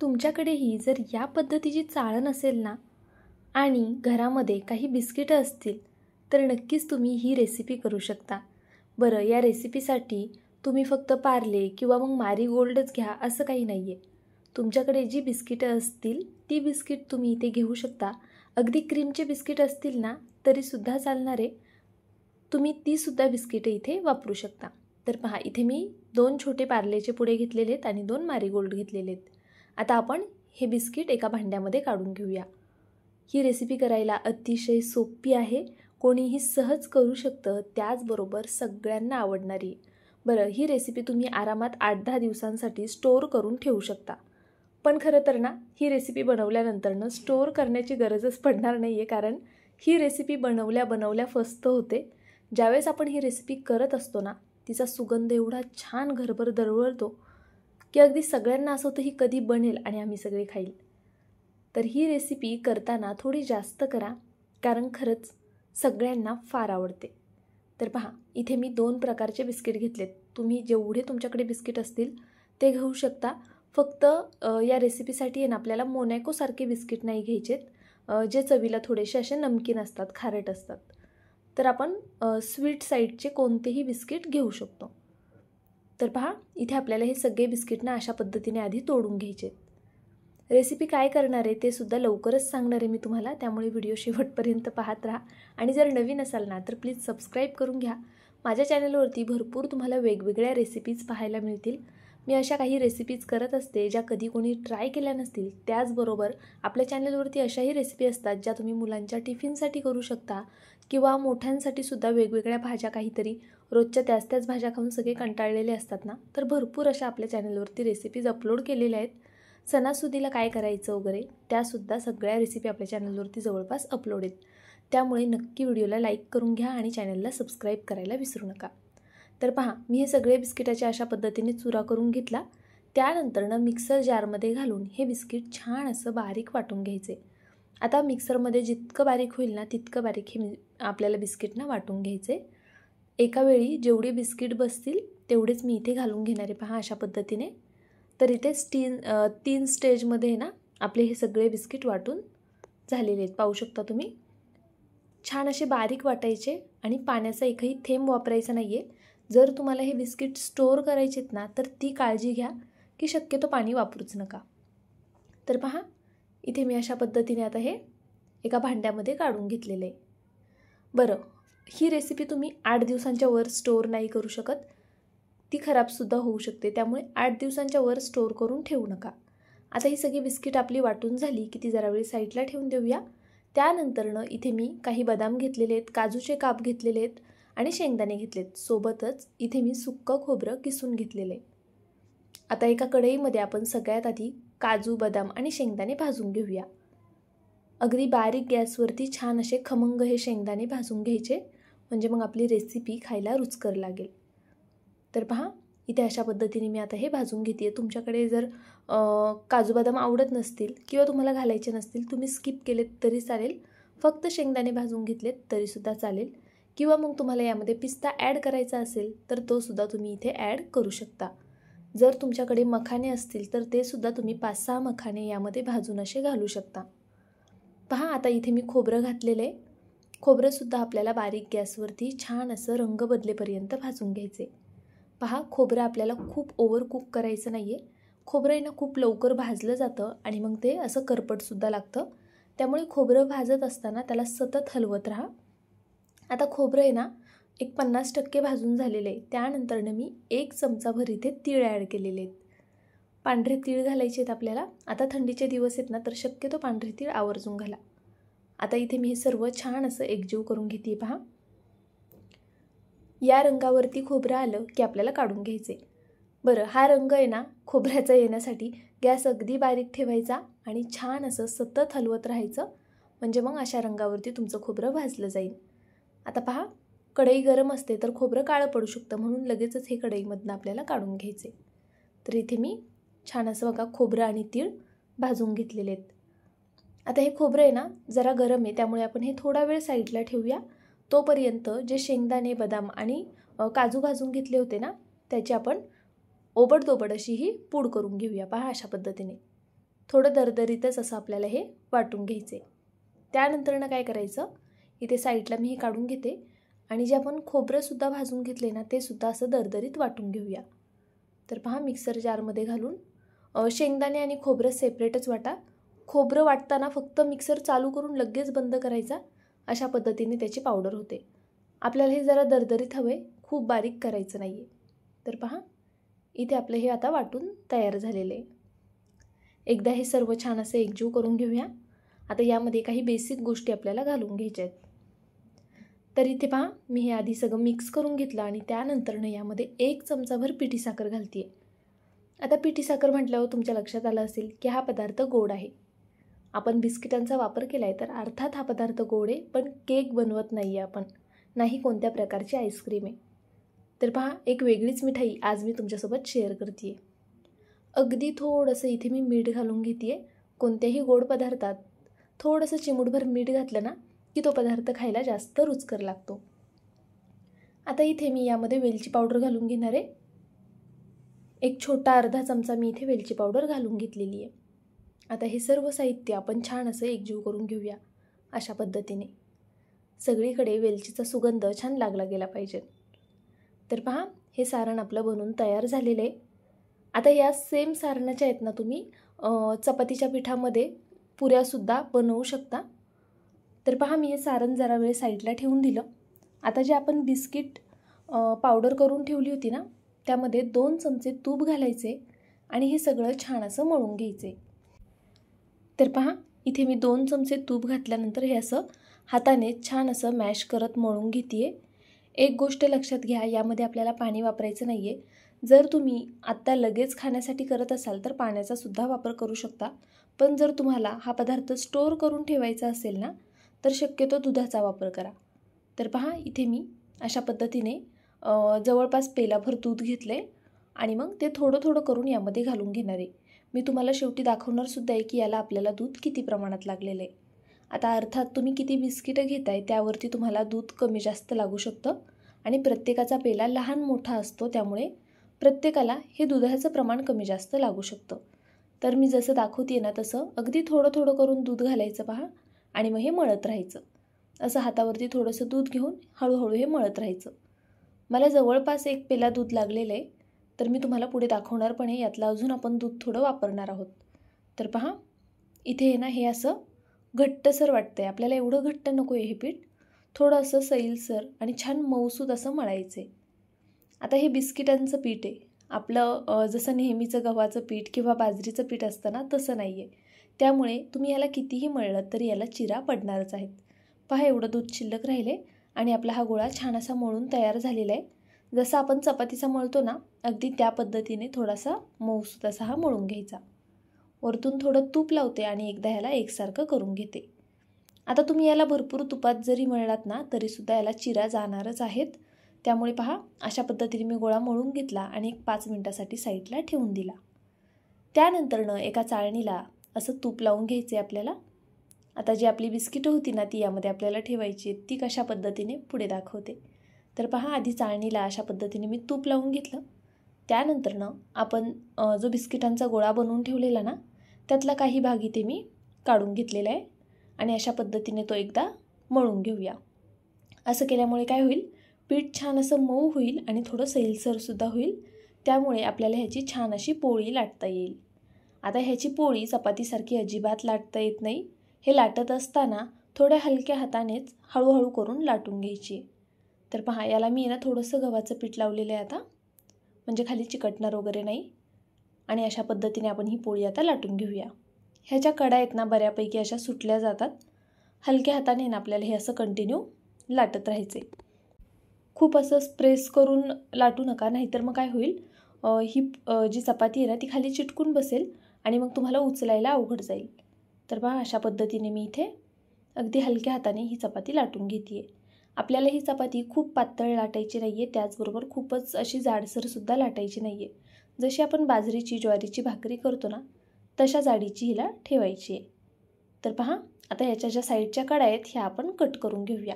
तुमच्याकडेही जर या पद्धतीची चाळण असेल ना आणि घरामध्ये काही बिस्किटं असतील तर नक्कीच तुम्ही ही रेसिपी करू शकता। बरं, या रेसिपीसाठी तुम्ही फक्त पार्ले किंवा मग मारीगोल्डच घ्या असं काही नाही आहे। तुमच्याकडे जी बिस्किटं असतील ती बिस्किट तुम्ही इथे घेऊ शकता। अगदी क्रीमचे बिस्किट असतील ना तरीसुद्धा चालणार आहे, तुम्ही तीसुद्धा बिस्किटं इथे वापरू शकता। तर पहा, इथे मी 2 छोटे पार्लेचे पुडे घेतलेले आहेत आणि 2 मारीगोल्ड घेतलेले आहेत। आता आपण हे बिस्किट एका भांड्यामध्ये काढून घेऊया। ही रेसिपी करायला अतिशय सोपी आहे, कोणीही सहज करू शकतं, त्याचबरोबर सगळ्यांना आवडणारी। बरं, ही रेसिपी तुम्ही आरामात 8-10 दिवसांसाठी स्टोअर करून ठेवू शकता। पण खरं तर ना ही रेसिपी बनवल्यानंतर स्टोअर करण्याची गरजच पडणार नाही आहे, कारण ही रेसिपी बनवल्या फस्त होते। ज्यावेळेस आपण ही रेसिपी करत असतो ना, तिचा सुगंध एवढा छान घरभर दरवळतो की अगदी सगळ्यांना असं होतं ही कधी बनेल आणि आम्ही सगळे खाईल। तर ही रेसिपी करताना थोडी जास्त करा, कारण खरंच सगळ्यांना फार आवडते। तर पहा, इथे मी 2 प्रकारचे बिस्किट घेतलेत। तुम्ही जेवढे तुमच्याकडे बिस्किट असतील ते घेऊ शकता। फक्त या रेसिपीसाठी आहे ना आपल्याला मोनॅकोसारखे बिस्किट नाही घ्यायचेत, जे चवीला थोडेसे असे नमकीन असतात, खारट असतात। तर आपण स्वीट साईडचे कोणतेही बिस्किट घेऊ शकतो। तर पहा, इथे आपल्याला हे सगळे बिस्किट ना अशा पद्धतीने आधी तोडून घ्यायचे। रेसिपी काय करणार आहे ते सुद्धा लवकरच सांगणार आहे मी तुम्हाला, त्यामुळे व्हिडिओ शेवटपर्यंत पाहत राहा। आणि जर नवीन असाल ना तर प्लीज सबस्क्राईब करून घ्या। माझ्या चॅनलवरती भरपूर तुम्हाला वेगवेगळ्या रेसिपीज पाहायला मिळतील। मी अशा काही रेसिपीज करत असते ज्या कधी कोणी ट्राय केल्या नसतील। त्याचबरोबर आपल्या चॅनलवरती अशाही रेसिपी असतात ज्या तुम्ही मुलांच्या टिफिनसाठी करू शकता किंवा मोठ्यांसाठी सुद्धा वेगवेगळ्या भाज्या, काहीतरी रोजच्या त्याच भाज्या खाऊन सगळे कंटाळलेले असतात ना, तर भरपूर अशा आपल्या चॅनलवरती रेसिपीज अपलोड केलेल्या आहेत। सणासुदीला काय करायचं वगैरे त्यासुद्धा सगळ्या रेसिपी आपल्या चॅनलवरती जवळपास अपलोड आहेत। त्यामुळे नक्की व्हिडिओला लाईक करून घ्या आणि चॅनलला सबस्क्राईब करायला विसरू नका। तर पहा, मी हे सगळे बिस्किटाच्या अशा पद्धतीने चुरा करून घेतला। त्यानंतर मिक्सर जारमध्ये घालून हे बिस्किट छान असं बारीक वाटून घ्यायचे। आता मिक्सरमध्ये जितकं बारीक होईल ना तितकं बारीक हे आपल्याला बिस्किट ना वाटून घ्यायचे। एका वेळी जेवढे बिस्किट बसतील तेवढेच मी इथे घालून घेणार आहे, पहा अशा पद्धतीने। तर इथे 3 स्टेजमध्ये ना आपले हे सगळे बिस्किट वाटून झालेले आहेत, पाहू शकता तुम्ही। छान असे बारीक वाटायचे आणि पाण्याचा एकही थेंब वापरायचा नाही आहे। जर तुम्हाला हे बिस्किट स्टोअर करायचे आहेत ना तर ती काळजी घ्या की शक्यतो पाणी वापरूच नका। तर पहा, इथे मी अशा पद्धतीने आता हे एका भांड्यामध्ये काढून घेतलेलं आहे। बरं, ही रेसिपी तुम्ही 8 दिवसांच्या वर स्टोअर नाही करू शकत, ती खराबसुद्धा होऊ शकते। त्यामुळे 8 दिवसांच्या वर स्टोअर करून ठेवू नका। आता ही सगळी बिस्किट आपली वाटून झाली की ती जरा वेळ साईडला ठेवून देऊया। त्यानंतर इथे मी काही बदाम घेतलेले आहेत, काजूचे काप घेतलेले आहेत आणि शेंगदाणे घेतलेत। सोबतच इथे मी सुक्कं खोबरं किसून घेतलेलं आहे। आता एका कढईमध्ये आपण सगळ्यात आधी काजू, बदाम आणि शेंगदाणे भाजून घेऊया। अगदी बारीक गॅसवरती छान असे खमंग हे शेंगदाणे भाजून घ्यायचे, म्हणजे मग आपली रेसिपी खायला रुचकर लागेल। तर पहा, इथे अशा पद्धतीने मी आता हे भाजून घेते। तुमच्याकडे जर काजू बदाम आवडत नसतील किंवा तुम्हाला घालायचे नसतील, तुम्ही स्किप केलेत तरी चालेल, फक्त शेंगदाणे भाजून घेतलेत तरीसुद्धा चालेल। किंवा मग तुम्हाला यामध्ये पिस्ता ॲड करायचा असेल तर तो सुद्धा तुम्ही इथे ॲड करू शकता। जर तुमच्याकडे मखाने असतील तर ते सुद्धा तुम्ही 5-6 मखाने यामध्ये भाजून असे घालू शकता। पहा, आता इथे मी खोबरं घातलेलं आहे। खोबरंसुद्धा आपल्याला बारीक गॅसवरती छान असं रंग बदलेपर्यंत भाजून घ्यायचे। पहा, खोबरं आपल्याला खूप ओव्हर कुक करायचं नाही आहे। खोबरं आहे ना खूप लवकर भाजलं जातं आणि मग ते असं करपटसुद्धा लागतं। त्यामुळे खोबरं भाजत असताना त्याला सतत हलवत राहा। आता खोबरं आहे ना एक 50% भाजून झालेलं आहे। त्यानंतर मी 1 चमचाभर इथे तीळ ॲड केलेले आहेत। पांढरे तीळ घालायचे आहेत आपल्याला। आता थंडीचे दिवस आहेत ना तर शक्यतो पांढरे तीळ आवर्जून घाला। आता इथे मी हे सर्व छान असं एकजीव करून घेते। पहा, या रंगावरती खोबरं आलं की आपल्याला काढून घ्यायचे। बरं, हा रंग आहे ना खोबऱ्याचा येण्यासाठी गॅस अगदी बारीक ठेवायचा आणि छान असं सतत हलवत राहायचं, म्हणजे मग अशा रंगावरती तुमचं खोबरं भाजलं जाईल। आता पहा, कढई गरम असते तर खोबरं काळं पडू शकतं, म्हणून लगेचच हे कढईमधनं आपल्याला काढून घ्यायचे। तर इथे मी छान असं बघा खोबरं आणि तीळ भाजून घेतलेले आहेत। आता हे खोबरं आहे ना जरा गरम आहे, त्यामुळे आपण हे थोडा वेळ साईडला ठेवूया। तोपर्यंत जे शेंगदाणे, बदाम आणि काजू भाजून घेतले होते ना त्याची आपण ओबडधोबड अशी ही पूड करून घेऊया। पहा, अशा पद्धतीने थोडं दरदरीतच असं आपल्याला हे वाटून घ्यायचे. त्यानंतरनं काय करायचं, इथे साईडला मी हे काढून घेते आणि जे आपण खोबरंसुद्धा भाजून घेतले ना ते सुद्धा असं दरदरीत वाटून घेऊया. तर पहा मिक्सर जारमध्ये घालून शेंगदाणे आणि खोबरं सेपरेटच वाटा. खोबरं वाटताना फक्त मिक्सर चालू करून लगेच बंद करायचा, अशा पद्धतीने त्याची पावडर होते. आपल्याला हे जरा दरदरीत हवे, खूप बारीक करायचं नाही आहे. तर पहा इथे आपलं हे आता वाटून तयार झालेलं आहे. एकदा हे सर्व छान असं एकजीव करून घेऊया. आता यामध्ये काही बेसिक गोष्टी आपल्याला घालून घ्यायच्या आहेत. तर इथे पहा मी हे आधी सगळं मिक्स करून घेतलं आणि त्यानंतरनं यामध्ये 1 चमचाभर पिठी साखर घालते आहे. आता पिठी साखर म्हटल्यावर तुमच्या लक्षात आलं असेल की हा पदार्थ गोड आहे. आपण बिस्किटांचा वापर केला आहे तर अर्थात हा पदार्थ गोड आहे, पण केक बनवत नाही आहे आपण, नाही कोणत्या प्रकारची आईस्क्रीम आहे. तर पहा एक वेगळीच मिठाई आज मी तुमच्यासोबत शेअर करते आहे. अगदी थोडंसं इथे मी मीठ घालून घेते आहे. कोणत्याही गोड पदार्थात थोडंसं चिमूटभर मीठ घातलं ना की तो पदार्थ खायला जास्त रुचकर लागतो. आता इथे मी यामध्ये वेलची पावडर घालून घेणार आहे. एक छोटा अर्धा चमचा मी इथे वेलची पावडर घालून घेतलेली आहे. आता हे सर्व साहित्य आपण छान असं एकजीव करून घेऊया. अशा पद्धतीने सगळीकडे वेलचीचा सुगंध छान लागला गेला पाहिजे. तर पहा हे सारण आपलं बनवून तयार झालेलं आहे. आता या सेम सारणाच्या आहेत ना तुम्ही चपातीच्या पिठामध्ये पुऱ्यासुद्धा बनवू शकता. तर पहा मी हे सारण जरा वेळ साईडला ठेवून दिलं. आता जे आपण बिस्किट पावडर करून ठेवली होती ना त्यामध्ये 2 चमचे तूप घालायचे आणि हे सगळं छान असं मळून घ्यायचे. तर पहा इथे मी 2 चमचे तूप घातल्यानंतर हे असं हाताने छान असं मॅश करत मळून घेते आहे. एक गोष्ट लक्षात घ्या, यामध्ये आपल्याला पाणी वापरायचं नाही आहे. जर तुम्ही आत्ता लगेच खाण्यासाठी करत असाल तर पाण्याचा सुद्धा वापर करू शकता, पण जर तुम्हाला हा पदार्थ स्टोअर करून ठेवायचा असेल ना तर शक्यतो दुधाचा वापर करा. तर पहा इथे मी अशा पद्धतीने जवळपास पेलाभर दूध घेतले आणि मग ते थोडं थोडं करून यामध्ये घालून घेणार आहे. मी तुम्हाला शेवटी दाखवणार सुद्धा आहे की याला आपल्याला दूध किती प्रमाणात लागलेलं आहे. आता अर्थात तुम्ही किती बिस्किटं घेताय त्यावरती तुम्हाला दूध कमी जास्त लागू शकतं आणि प्रत्येकाचा पेला लहान मोठा असतो, त्यामुळे प्रत्येकाला हे दुधाचं प्रमाण कमी जास्त लागू शकतं. तर मी जसं दाखवते ना तसं अगदी थोडं थोडं करून दूध घालायचं पहा आणि मग हे मळत राहायचं. असं हातावरती थोडंसं दूध घेऊन हळूहळू हे मळत राहायचं. मला जवळपास 1 पेला दूध लागलेलं आहे, तर मी तुम्हाला पुढे दाखवणार पण आहे. यातलं अजून आपण दूध थोडं वापरणार आहोत. तर पहा इथे आहे ना हे असं घट्टसर वाटतं आहे. आपल्याला एवढं घट्ट नको आहे हे पीठ, थोडं असं सैलसर आणि छान मऊसूद असं मळायचं आहे. आता हे बिस्किटांचं पीठ आहे आपलं, जसं नेहमीचं गव्हाचं पीठ किंवा बाजरीचं पीठ असतं ना तसं नाही आहे. त्यामुळे तुम्ही याला कितीही मळलं तरी याला चिरा पडणारच आहेत. पहा एवढं दूध शिल्लक राहिले आणि आपला हा गोळा छान असा मळून तयार झालेला आहे. जसं आपण चपातीचा मळतो ना अगदी त्या पद्धतीने थोडासा मऊसूद असा हा मळून घ्यायचा. वरतून थोडं तूप लावते आणि एकदा ह्याला एकसारखं करून घेते. आता तुम्ही याला भरपूर तुपात जरी मळलात ना तरीसुद्धा याला चिरा जाणारच आहेत. त्यामुळे पहा अशा पद्धतीने मी गोळा मळून घेतला आणि 5 मिनटासाठी साईडला ठेवून दिला. त्यानंतरनं एका चाळणीला असं तूप लावून घ्यायचे आपल्याला. आता जी आपली बिस्किटं होती ना ती यामध्ये आपल्याला ठेवायची, ती कशा पद्धतीने पुढे दाखवते. तर पहा आधी चाळणीला अशा पद्धतीने मी तूप लावून घेतलं. त्यानंतरनं आपण जो बिस्किटांचा गोळा बनवून ठेवलेला ना त्यातला काही भाग इथे मी काढून घेतलेला आहे आणि अशा पद्धतीने तो एकदा मळून घेऊया. असं केल्यामुळे काय होईल, पीठ छान असं मऊ होईल आणि थोडं सैलसरसुद्धा होईल. त्यामुळे आपल्याला ह्याची छान अशी पोळी लाटता येईल. आता ह्याची पोळी चपातीसारखी अजिबात लाटता येत नाही. हे लाटत असताना थोड्या हलक्या हातानेच हळूहळू करून लाटून घ्यायची. तर पहा याला मी ना थोडंसं गव्हाचं पीठ लावलेलं आहे आता, म्हणजे खाली चिकटणार वगैरे नाही. आणि अशा पद्धतीने आपण ही पोळी आता लाटून घेऊया. ह्याच्या कडा आहेत ना बऱ्यापैकी अशा सुटल्या जातात. हलक्या हाताने ना आपल्याला हे असं कंटिन्यू लाटत राहायचे. खूप असं प्रेस करून लाटू नका, नाहीतर मग काय होईल, ही जी चपाती आहे ना ती खाली चिटकून बसेल आणि मग तुम्हाला उचलायला अवघड जाईल. तर पहा अशा पद्धतीने मी इथे अगदी हलक्या हाताने ही चपाती लाटून घेते आहे. आपल्याला ही चपाती खूप पातळ लाटायची नाही आहे, त्याचबरोबर खूपच अशी जाडसरसुद्धा लाटायची नाही आहे. जशी आपण बाजरीची ज्वारीची भाकरी करतो ना तशा जाडीची हिला ठेवायची आहे. तर पहा आता याच्या ज्या साईडच्या कडा आहेत ह्या आपण कट करून घेऊया,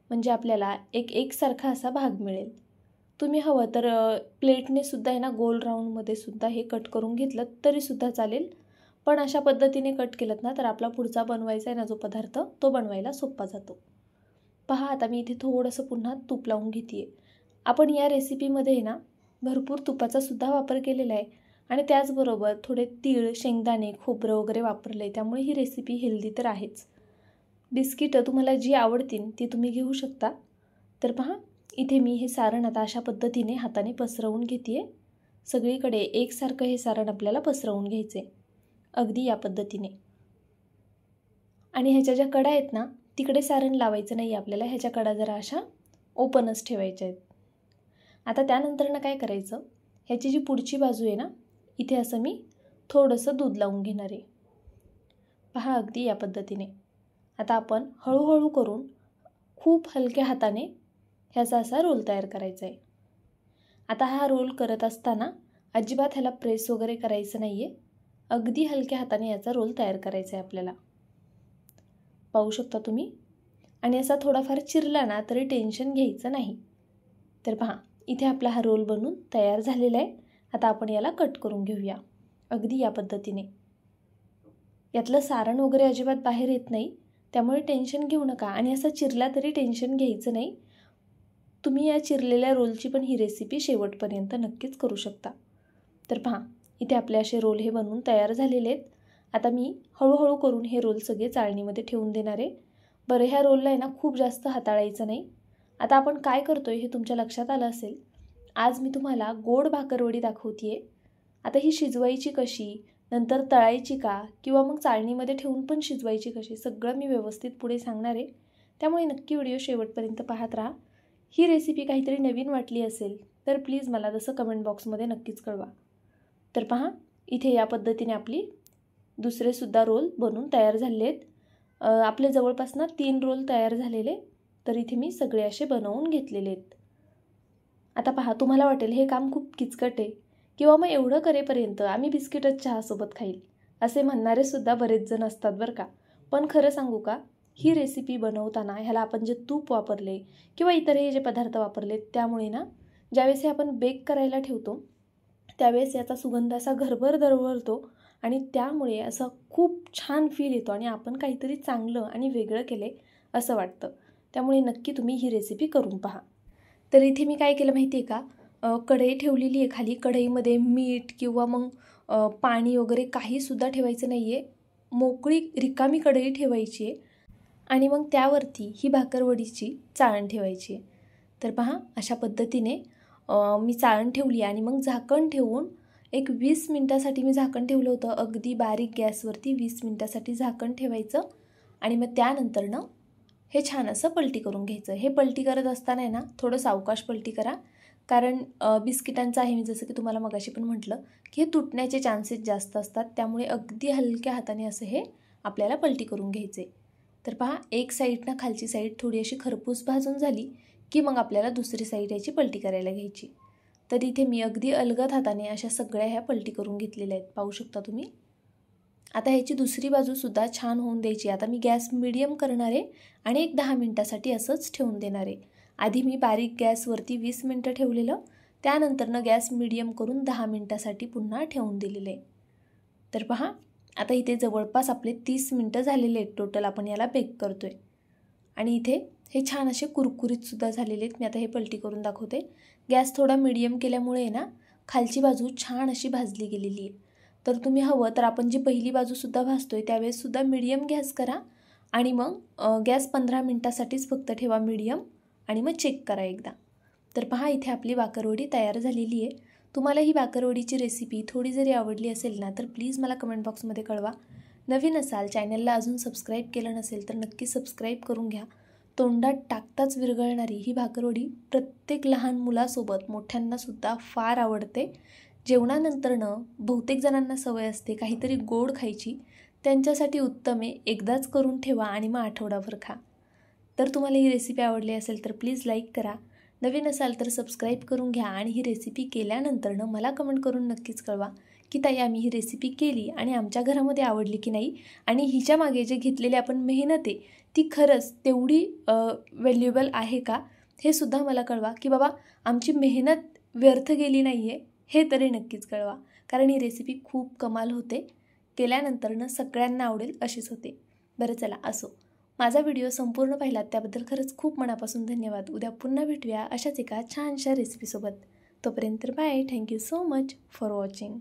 म्हणजे आपल्याला एकसारखा असा भाग मिळेल. तुम्ही हवं तर प्लेटने सुद्धा आहे ना गोल राऊंडमध्ये सुद्धा हे कट करून घेतलं तरीसुद्धा चालेल, पण अशा पद्धतीने कट केलं ना तर आपला पुढचा बनवायचा आहे ना जो पदार्थ तो बनवायला सोपा जातो. पहा आता मी इथे थोडंसं पुन्हा तूप लावून घेते आहे. आपण या रेसिपीमध्ये ना भरपूर तुपाचा सुद्धा वापर केलेला आहे आणि त्याचबरोबर थोडे तीळ, शेंगदाणे, खोबरं वगैरे वापरलं आहे. त्यामुळे ही रेसिपी हेल्दी तर आहेच. बिस्किटं तुम्हाला जी आवडतील ती तुम्ही घेऊ शकता. तर पहा इथे मी हे सारण आता अशा पद्धतीने हाताने पसरवून घेते आहे. सगळीकडे एकसारखं हे सारण आपल्याला पसरवून घ्यायचे अगदी या पद्धतीने. आणि ह्याच्या ज्या कडा आहेत ना तिकडे सारण लावायचं नाही आपल्याला, ह्याच्या कडा जरा अशा ओपनच ठेवायच्या आहेत. आता त्यानंतरनं काय करायचं, ह्याची जी पुढची बाजू आहे ना इथे असं मी थोडंसं दूध लावून घेणार आहे. पहा अगदी या पद्धतीने. आता आपण हळूहळू करून खूप हलक्या हाताने ह्याचा असा रोल तयार करायचा आहे. आता हा रोल करत असताना अजिबात ह्याला प्रेस वगैरे करायचं नाही आहे. अगदी हलक्या हाताने याचा रोल तयार करायचा आहे आपल्याला. पाहू शकता तुम्ही. आणि असा थोडाफार चिरला ना तरी टेन्शन घ्यायचं नाही. तर पहा इथे आपला हा रोल बनून तयार झालेला आहे. आता आपण याला कट करून घेऊया अगदी या पद्धतीने. यातलं सारण वगैरे अजिबात बाहेर येत नाही, त्यामुळे टेन्शन घेऊ नका. आणि असा चिरला तरी टेन्शन घ्यायचं नाही. तुम्ही या चिरलेल्या रोलची पण ही रेसिपी शेवटपर्यंत नक्कीच करू शकता. तर पहा इथे आपले असे रोल हे बनवून तयार झालेले आहेत. आता मी हळूहळू करून हे रोल सगळे चाळणीमध्ये ठेवून देणार आहे. बरं ह्या रोलला आहे ना खूप जास्त हाताळायचं नाही. आता आपण काय करतोय हे तुमच्या लक्षात आलं असेल. आज मी तुम्हाला गोड भाकरवडी दाखवते आहे. आता ही शिजवायची कशी, नंतर तळायची का, किंवा मग चाळणीमध्ये ठेवून पण शिजवायची कशी, सगळं मी व्यवस्थित पुढे सांगणार आहे. त्यामुळे नक्की व्हिडिओ शेवटपर्यंत पाहत राहा. ही रेसिपी काहीतरी नवीन वाटली असेल तर प्लीज मला तसं कमेंट बॉक्समध्ये नक्कीच कळवा. तर पहा इथे या पद्धतीने आपली दुसरेसुद्धा रोल बनून तयार झाले आहेत. आपले जवळपास ना 3 रोल तयार झालेले. तर इथे मी सगळे असे बनवून घेतलेले आहेत. आता पहा तुम्हाला वाटेल हे काम खूप किचकट आहे किंवा मग एवढं करेपर्यंत आम्ही बिस्किटच चहासोबत खाईल असे म्हणणारे सुद्धा बरेच जण असतात बरं का. पण खरं सांगू का, ही रेसिपी बनवताना ह्याला आपण जे तूप वापरले किंवा इतरही जे पदार्थ वापरले त्यामुळे ना ज्यावेळेस हे आपण बेक करायला ठेवतो त्यावेळेस याचा सुगंध असा घरभर दरवळतो आणि त्यामुळे असं खूप छान फील येतो आणि आपण काहीतरी चांगलं आणि वेगळं केले असं वाटतं. त्यामुळे नक्की तुम्ही ही रेसिपी करून पहा. तर इथे मी काय केलं माहिती आहे का, कढई ठेवलेली आहे खाली. कढईमध्ये मीठ किंवा मग पाणी वगैरे काहीसुद्धा ठेवायचं नाही आहे. मोकळी रिकामी कढई ठेवायची आहे आणि मग त्यावरती ही भाकरवडीची चाळण ठेवायची आहे. तर पहा अशा पद्धतीने मी चाळण ठेवली आणि मग झाकण ठेवून एक 20 मिनटासाठी मी झाकण ठेवलं होतं. अगदी बारीक गॅसवरती 20 मिनटासाठी झाकण ठेवायचं आणि मग त्यानंतरनं हे छान असं पलटी करून घ्यायचं. हे पलटी करत असताना आहे ना थोडं सावकाश पलटी करा, कारण बिस्किटांचं आहे मी जसं की तुम्हाला मगाशी पण म्हटलं की हे तुटण्याचे चान्सेस जास्त असतात. त्यामुळे अगदी हलक्या हाताने असं हे आपल्याला पलटी करून घ्यायचे. तर पहा एक साईडनं खालची साईड थोडी अशी खरपूस भाजून झाली की मग आपल्याला दुसरी साईड याची पलटी करायला घ्यायची. तर इथे मी अगदी अलगद हाताने अशा सगळ्या ह्या पलटी करून घेतलेल्या आहेत. पाहू शकता तुम्ही. आता ह्याची दुसरी बाजूसुद्धा छान होऊन द्यायची. आता मी गॅस मीडियम करणार आहे आणि एक 10 मिनटासाठी असंच ठेवून देणार आहे. आधी मी बारीक गॅसवरती 20 मिनटं ठेवलेलं, त्यानंतरनं गॅस मीडियम करून 10 मिनटासाठी पुन्हा ठेवून दिलेलं आहे. तर पहा आता इथे जवळपास आपले 30 मिनटं झालेले आहेत टोटल आपण याला बेक करतो आहे. आणि इथे हे छान असे कुरकुरीतसुद्धा झालेले आहेत. मी आता हे पलटी करून दाखवते. गॅस थोडा मीडियम केल्यामुळे ना खालची बाजू छान अशी भाजली गेलेली आहे. तर तुम्ही हवं तर आपण जी पहिली बाजूसुद्धा भाजतोय त्यावेळेससुद्धा मीडियम गॅस करा आणि मग गॅस 15 मिनटासाठीच फक्त ठेवा मीडियम आणि मग चेक करा एकदा. तर पहा इथे आपली भाकरवडी तयार झालेली आहे. तुम्हाला ही भाकरवडीची रेसिपी थोडी जरी आवडली असेल ना तर प्लीज मला कमेंट बॉक्समध्ये कळवा. नवीन असाल, चॅनलला अजून सबस्क्राईब केलं नसेल तर नक्की सबस्क्राईब करून घ्या. तोंडात टाकताच विरघळणारी ही भाकरवडी प्रत्येक लहान मुलासोबत मोठ्यांनासुद्धा फार आवडते. जेवणानंतरनं बहुतेक जणांना सवय असते काहीतरी गोड खायची. त्यांच्यासाठी उत्तम आहे. एकदाच करून ठेवा आणि मग आठवडाभर खा. तर तुम्हाला ही रेसिपी आवडली असेल तर प्लीज लाईक करा. नवीन असाल तर सबस्क्राईब करून घ्या आणि ही रेसिपी केल्यानंतरनं मला कमेंट करून नक्कीच कळवा की ताई आम्ही ही रेसिपी केली आणि आमच्या घरामध्ये आवडली की नाही, आणि हिच्या मागे जे घेतलेली आपण मेहनत आहे ती खरंच तेवढी व्हॅल्युएबल आहे का, हे सुद्धा मला कळवा. की बाबा आमची मेहनत व्यर्थ गेली नाही आहे हे तरी नक्कीच कळवा. कारण ही रेसिपी खूप कमाल होते. केल्यानंतर सगळ्यांना आवडेल अशीच होते. बरं चला असो, माझा व्हिडिओ संपूर्ण पाहिलात त्याबद्दल खरंच खूप मनापासून धन्यवाद. उद्या पुन्हा भेटूया अशाच एका छानशा रेसिपीसोबत. तोपर्यंत bye. Thank you so much for watching.